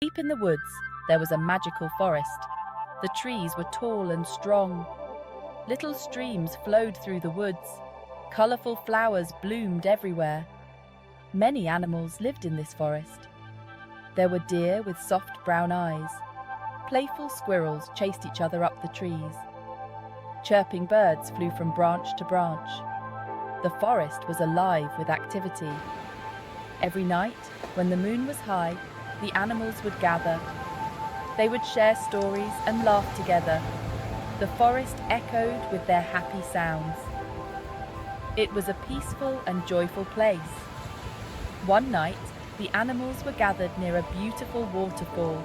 Deep in the woods, there was a magical forest. The trees were tall and strong. Little streams flowed through the woods. Colorful flowers bloomed everywhere. Many animals lived in this forest. There were deer with soft brown eyes. Playful squirrels chased each other up the trees. Chirping birds flew from branch to branch. The forest was alive with activity. Every night, when the moon was high, the animals would gather. They would share stories and laugh together. The forest echoed with their happy sounds. It was a peaceful and joyful place. One night, the animals were gathered near a beautiful waterfall.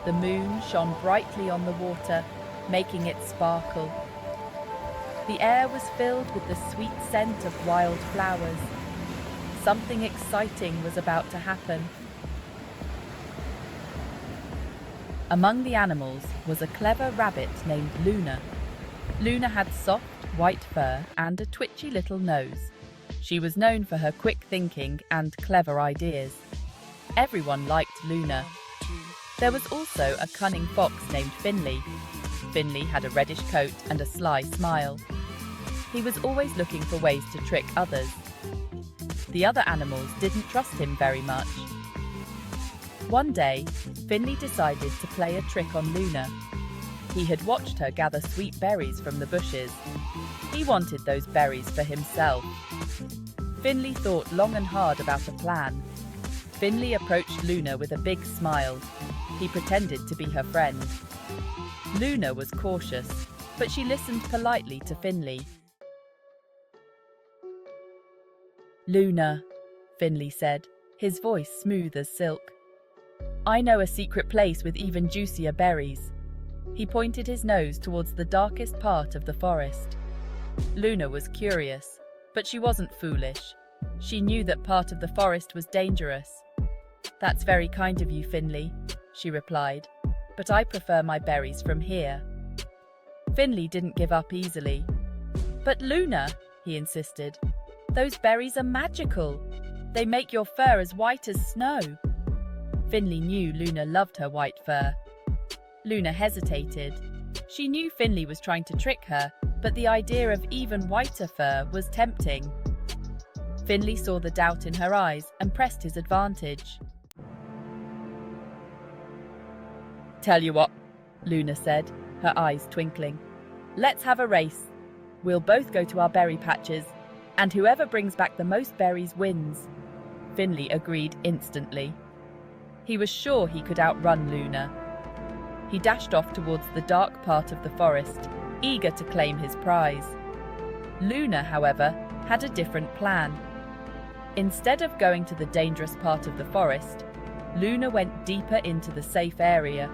The moon shone brightly on the water, making it sparkle. The air was filled with the sweet scent of wild flowers. Something exciting was about to happen. Among the animals was a clever rabbit named Luna. Luna had soft, white fur and a twitchy little nose. She was known for her quick thinking and clever ideas. Everyone liked Luna. There was also a cunning fox named Finley. Finley had a reddish coat and a sly smile. He was always looking for ways to trick others. The other animals didn't trust him very much. One day, Finley decided to play a trick on Luna. He had watched her gather sweet berries from the bushes. He wanted those berries for himself. Finley thought long and hard about a plan. Finley approached Luna with a big smile. He pretended to be her friend. Luna was cautious, but she listened politely to Finley. "Luna," Finley said, his voice smooth as silk. "I know a secret place with even juicier berries." He pointed his nose towards the darkest part of the forest. Luna was curious, but she wasn't foolish. She knew that part of the forest was dangerous. "That's very kind of you, Finley," she replied, "but I prefer my berries from here." Finley didn't give up easily. "But Luna," he insisted, "those berries are magical. They make your fur as white as snow." Finley knew Luna loved her white fur. Luna hesitated. She knew Finley was trying to trick her, but the idea of even whiter fur was tempting. Finley saw the doubt in her eyes and pressed his advantage. "Tell you what," Luna said, her eyes twinkling. "Let's have a race. We'll both go to our berry patches, and whoever brings back the most berries wins." Finley agreed instantly. He was sure he could outrun Luna. He dashed off towards the dark part of the forest, eager to claim his prize. Luna, however, had a different plan. Instead of going to the dangerous part of the forest, Luna went deeper into the safe area.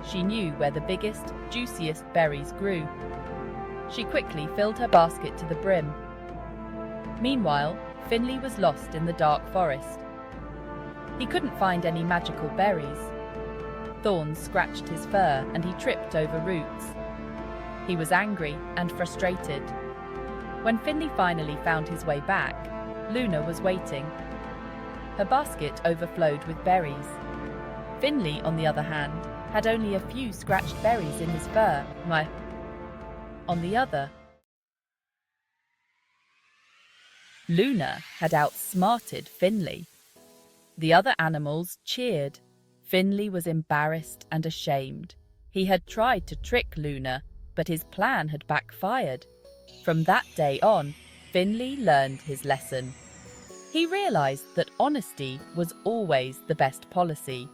She knew where the biggest, juiciest berries grew. She quickly filled her basket to the brim. Meanwhile, Finley was lost in the dark forest. He couldn't find any magical berries. Thorns scratched his fur and he tripped over roots. He was angry and frustrated. When Finley finally found his way back, Luna was waiting. Her basket overflowed with berries. Finley, on the other hand, had only a few scratched berries in his fur. On the other, Luna had outsmarted Finley. The other animals cheered. Finley was embarrassed and ashamed. He had tried to trick Luna, but his plan had backfired. From that day on, Finley learned his lesson. He realized that honesty was always the best policy.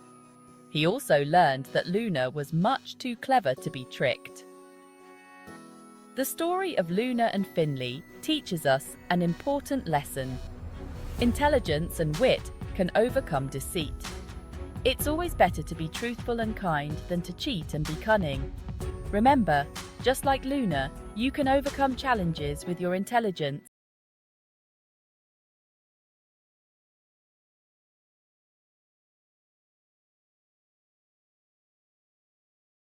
He also learned that Luna was much too clever to be tricked. The story of Luna and Finley teaches us an important lesson. Intelligence and wit can overcome deceit. It's always better to be truthful and kind than to cheat and be cunning. Remember, just like Luna, you can overcome challenges with your intelligence.